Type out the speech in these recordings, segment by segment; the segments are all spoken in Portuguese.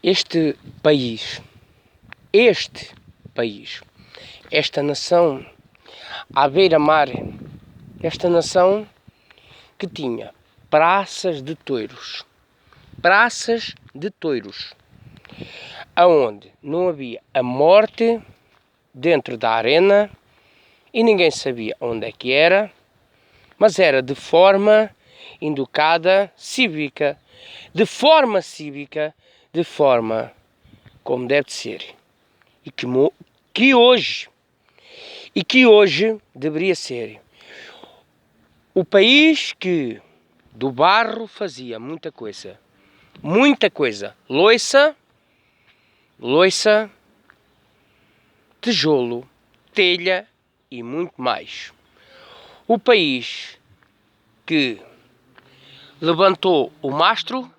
Este país, esta nação à beira-mar, esta nação que tinha praças de touros, aonde não havia a morte dentro da arena e ninguém sabia onde é que era, mas era de forma educada, cívica, de forma como deve ser, e que hoje deveria ser o país que do barro fazia muita coisa, loiça, tijolo, telha e muito mais. O país que levantou o mastro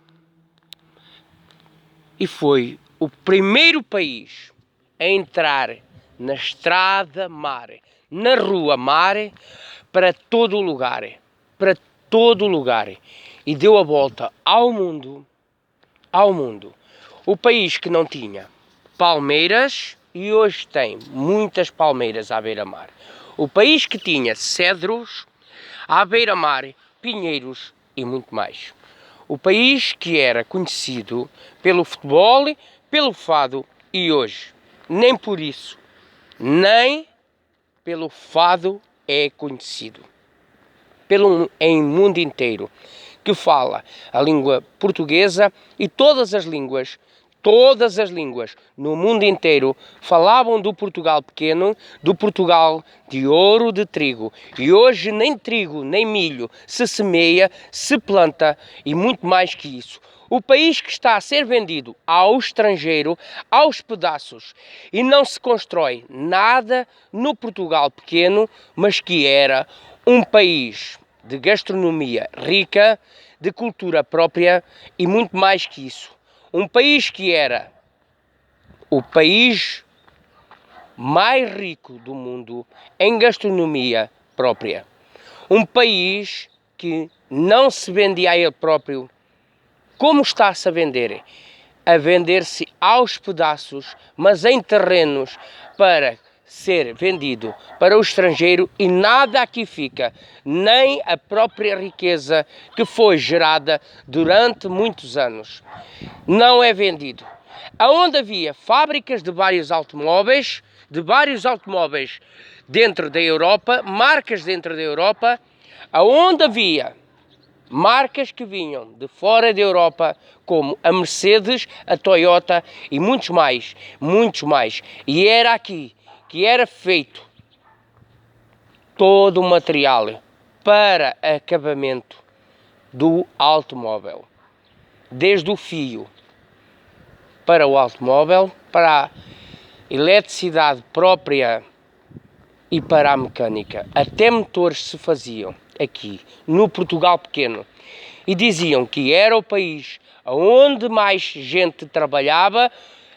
e foi o primeiro país a entrar na estrada mar, na rua mar, para todo lugar, e deu a volta ao mundo. O país que não tinha palmeiras e hoje tem muitas palmeiras à beira-mar. O país que tinha cedros à beira-mar, pinheiros e muito mais. O país que era conhecido pelo futebol, pelo fado e hoje, nem por isso, nem pelo fado é conhecido. Em mundo inteiro, que fala a língua portuguesa e todas as línguas no mundo inteiro falavam do Portugal pequeno, do Portugal de ouro de trigo. E hoje nem trigo, nem milho se semeia, se planta e muito mais que isso. O país que está a ser vendido ao estrangeiro, aos pedaços, e não se constrói nada no Portugal pequeno, mas que era um país de gastronomia rica, de cultura própria e muito mais que isso. Um país que era o país mais rico do mundo em gastronomia própria. Um país que não se vendia a ele próprio como está-se a vender-se aos pedaços, mas em terrenos para ser vendido para o estrangeiro e nada aqui fica, nem a própria riqueza que foi gerada durante muitos anos. Não é vendido. Aonde havia fábricas de vários automóveis dentro da Europa, marcas dentro da Europa, aonde havia marcas que vinham de fora da Europa, como a Mercedes, a Toyota e muitos mais. E era aqui que era feito todo o material para acabamento do automóvel. Desde o fio para o automóvel, para a eletricidade própria e para a mecânica. Até motores se faziam aqui, no Portugal pequeno. E diziam que era o país onde mais gente trabalhava,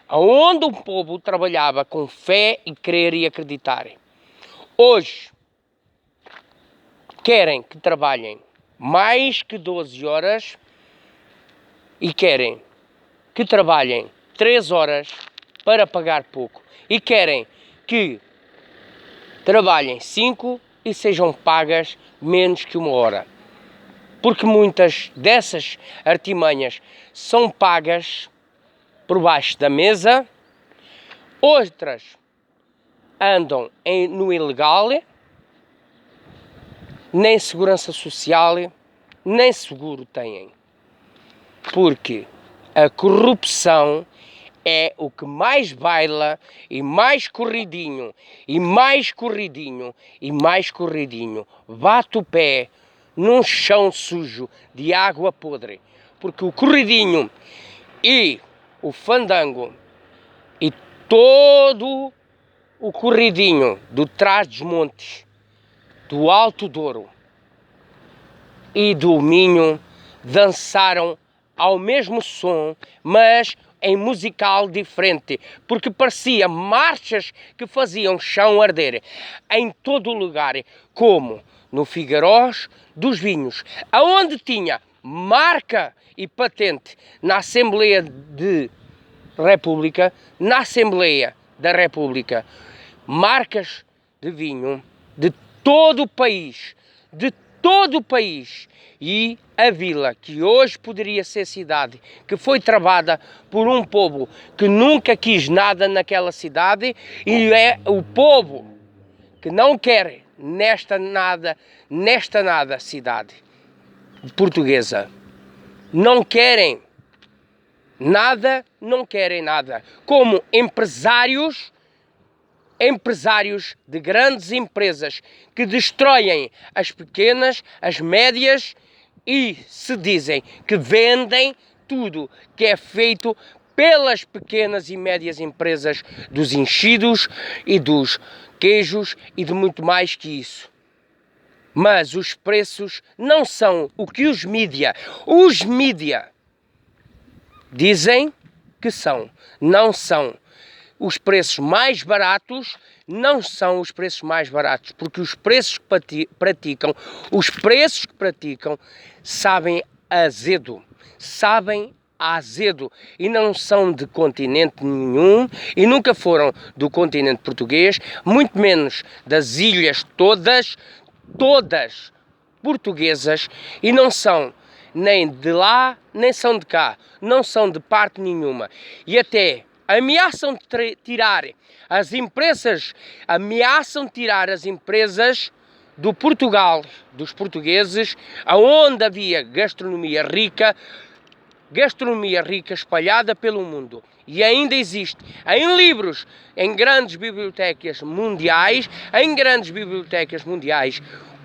onde o povo trabalhava com fé e crer e acreditar. Hoje, querem que trabalhem mais que 12 horas e querem que trabalhem 3 horas para pagar pouco. E querem que trabalhem 5 e sejam pagas menos que 1 hora. Porque muitas dessas artimanhas são pagas por baixo da mesa, outras andam no ilegal, nem segurança social, nem seguro têm. Porque a corrupção é o que mais baila e mais corridinho, bate o pé num chão sujo de água podre. Porque o corridinho e o fandango e todo o corridinho do Trás-os-Montes, do Alto Douro e do Minho dançaram ao mesmo som, mas em musical diferente, porque parecia marchas que faziam chão arder em todo o lugar, como no Figueirós dos Vinhos, aonde tinha marca e patente na Assembleia de República, na Assembleia da República, marcas de vinho de todo o país, e a vila, que hoje poderia ser cidade, que foi travada por um povo que nunca quis nada naquela cidade, e é o povo que não quer nesta nada cidade portuguesa. Não querem nada, como empresários de grandes empresas que destroem as pequenas, as médias e se dizem que vendem tudo que é feito pelas pequenas e médias empresas dos enchidos e dos queijos e de muito mais que isso. Mas os preços não são o que os mídia dizem que são. Não são. Os preços mais baratos não são os preços mais baratos, porque os preços que praticam sabem azedo, e não são de continente nenhum e nunca foram do continente português, muito menos das ilhas todas portuguesas, e não são nem de lá, nem são de cá, não são de parte nenhuma, e até ameaçam tirar as empresas do Portugal, dos portugueses, aonde havia gastronomia rica espalhada pelo mundo. E ainda existe em livros, em grandes bibliotecas mundiais,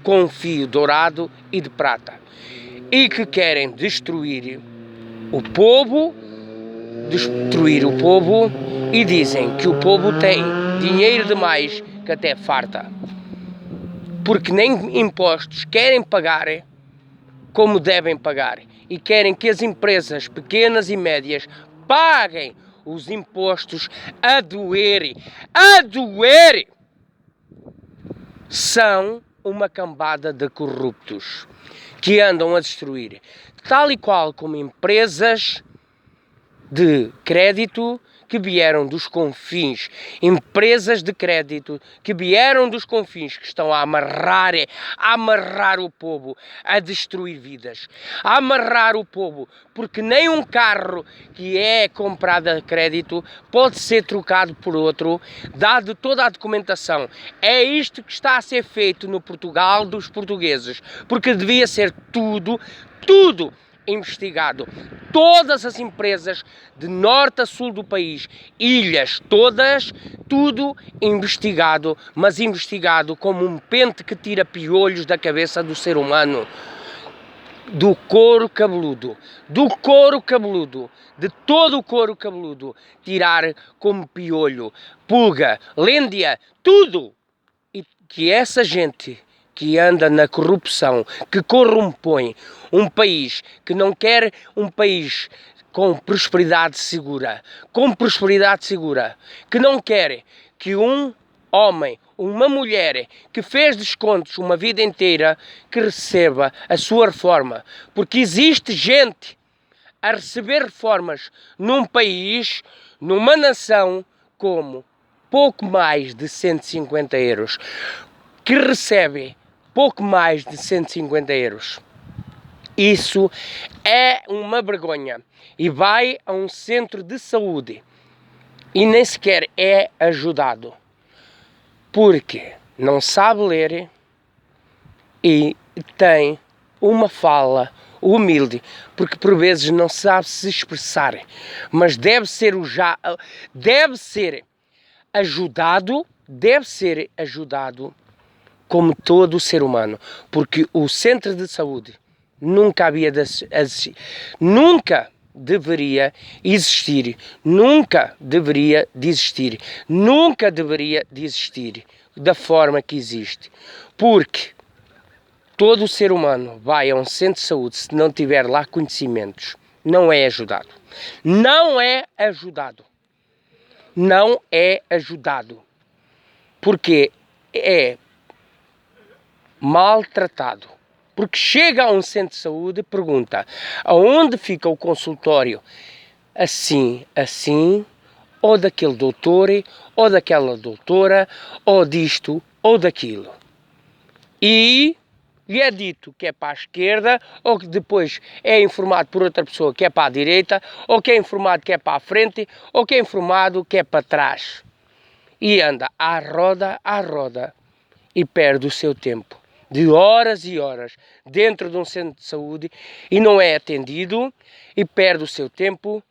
com fio dourado e de prata. E que querem destruir o povo, e dizem que o povo tem dinheiro demais, que até farta. Porque nem impostos querem pagar como devem pagar. E querem que as empresas pequenas e médias paguem os impostos a doer. São uma cambada de corruptos que andam a destruir, tal e qual como empresas de crédito que vieram dos confins, que estão a amarrar o povo, a destruir vidas, a amarrar o povo, porque nem um carro que é comprado a crédito pode ser trocado por outro, dado toda a documentação. É isto que está a ser feito no Portugal dos portugueses, porque devia ser tudo investigado. Todas as empresas de norte a sul do país, ilhas todas, tudo investigado, mas investigado como um pente que tira piolhos da cabeça do ser humano. Do couro cabeludo, de todo o couro cabeludo, tirar como piolho, pulga, lêndia, tudo. E que essa gente que anda na corrupção, que corrompõe um país, que não quer um país com prosperidade segura, que não quer que um homem, uma mulher que fez descontos uma vida inteira, que receba a sua reforma, porque existe gente a receber reformas num país, numa nação, como pouco mais de 150 euros, que recebe pouco mais de 150 euros. Isso é uma vergonha. E vai a um centro de saúde e nem sequer é ajudado, porque não sabe ler e tem uma fala humilde, porque por vezes não sabe se expressar, mas deve ser ajudado como todo o ser humano, porque o centro de saúde nunca deveria existir da forma que existe, porque todo o ser humano vai a um centro de saúde, se não tiver lá conhecimentos, não é ajudado, porque é maltratado, porque chega a um centro de saúde e pergunta aonde fica o consultório assim, ou daquele doutor, ou daquela doutora, ou disto, ou daquilo. E lhe é dito que é para a esquerda, ou que depois é informado por outra pessoa que é para a direita, ou que é informado que é para a frente, ou que é informado que é para trás. E anda à roda, e perde o seu tempo de horas e horas dentro de um centro de saúde e não é atendido, e perde o seu tempo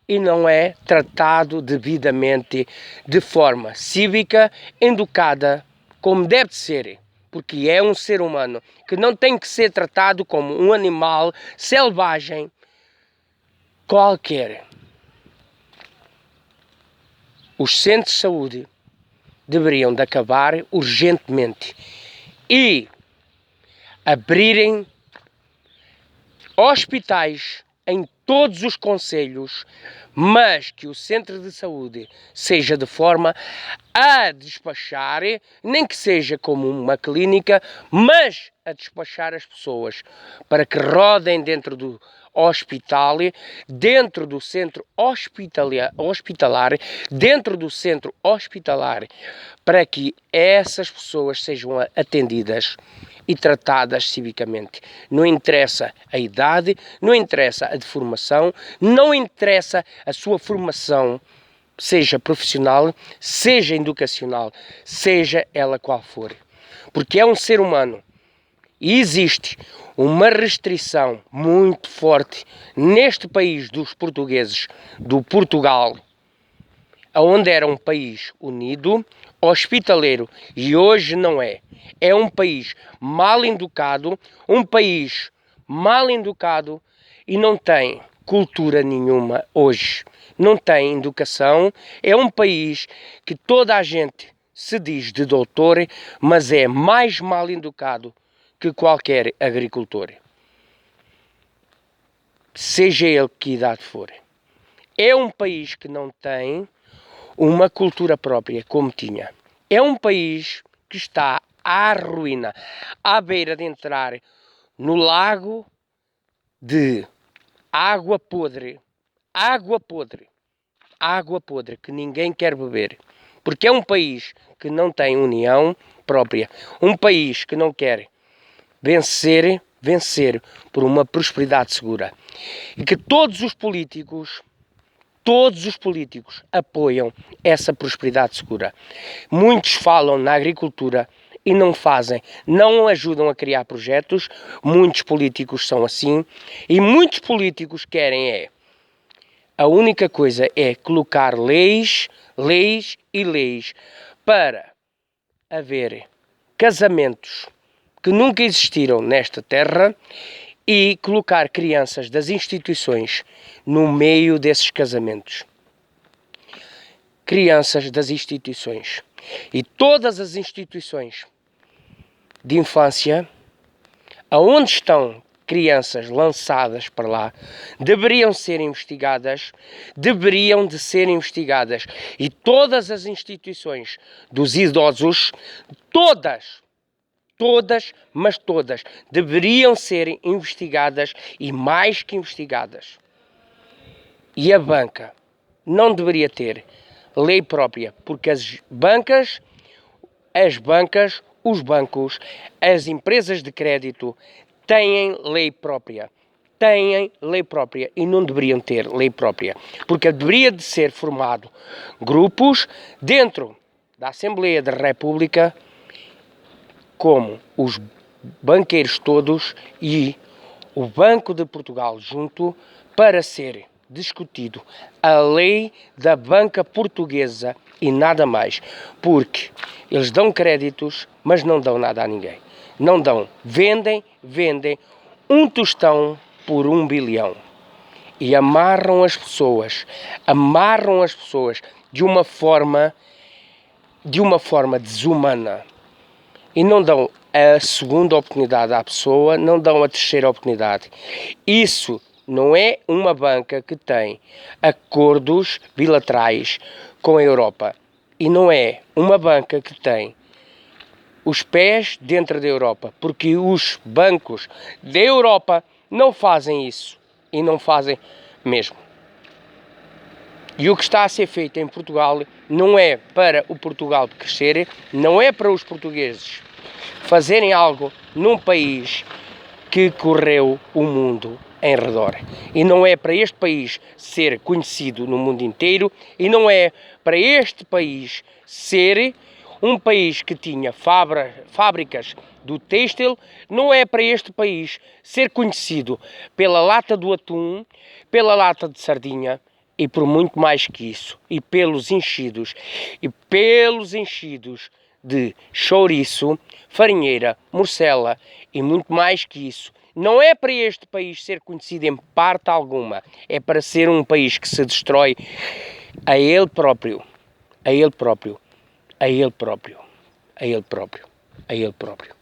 e não é tratado devidamente, de forma cívica, educada, como deve ser, porque é um ser humano que não tem que ser tratado como um animal selvagem qualquer. Os centros de saúde deveriam de acabar urgentemente e abrirem hospitais em todos os concelhos, mas que o centro de saúde seja de forma a despachar, nem que seja como uma clínica, mas a despachar as pessoas para que rodem dentro do hospital, dentro do centro hospitalar, dentro do centro hospitalar, para que essas pessoas sejam atendidas e tratadas civicamente. Não interessa a idade, não interessa a deformação, não interessa a sua formação, seja profissional, seja educacional, seja ela qual for. Porque é um ser humano e existe uma restrição muito forte neste país dos portugueses, do Portugal, onde era um país unido, hospitaleiro, e hoje não é. É um país mal educado, e não tem cultura nenhuma hoje. Não tem educação. É um país que toda a gente se diz de doutor, mas é mais mal educado que qualquer agricultor. Seja ele que idade for. É um país que não tem uma cultura própria como tinha. É um país que está à ruína, à beira de entrar no lago de água podre, que ninguém quer beber. Porque é um país que não tem união própria, um país que não quer vencer por uma prosperidade segura. E que todos os políticos apoiam essa prosperidade segura. Muitos falam na agricultura e não fazem, não ajudam a criar projetos. Muitos políticos são assim e muitos políticos querem a única coisa é colocar leis para haver casamentos que nunca existiram nesta terra e colocar crianças das instituições no meio desses casamentos. Crianças das instituições. E todas as instituições de infância, aonde estão crianças lançadas para lá, deveriam de ser investigadas. E todas as instituições dos idosos, todas, deveriam ser investigadas e mais que investigadas. E a banca não deveria ter lei própria, porque os bancos, os bancos, as empresas de crédito têm lei própria. E não deveriam ter lei própria, porque deveria de ser formado grupos dentro da Assembleia da República, como os banqueiros todos e o Banco de Portugal junto, para ser discutido a lei da banca portuguesa e nada mais, porque eles dão créditos, mas não dão nada a ninguém. Não dão, vendem um tostão por 1 bilhão e amarram as pessoas de uma forma desumana. E não dão a segunda oportunidade à pessoa, não dão a terceira oportunidade. Isso não é uma banca que tem acordos bilaterais com a Europa. E não é uma banca que tem os pés dentro da Europa. Porque os bancos da Europa não fazem isso. E não fazem mesmo. E o que está a ser feito em Portugal não é para o Portugal crescer, não é para os portugueses fazerem algo num país que correu o mundo em redor. E não é para este país ser conhecido no mundo inteiro, e não é para este país ser um país que tinha fábricas do têxtil, não é para este país ser conhecido pela lata do atum, pela lata de sardinha, e por muito mais que isso, e pelos enchidos de chouriço, farinheira, morcela e muito mais que isso. Não é para este país ser conhecido em parte alguma, é para ser um país que se destrói a ele próprio, a ele próprio, a ele próprio, a ele próprio, a ele próprio.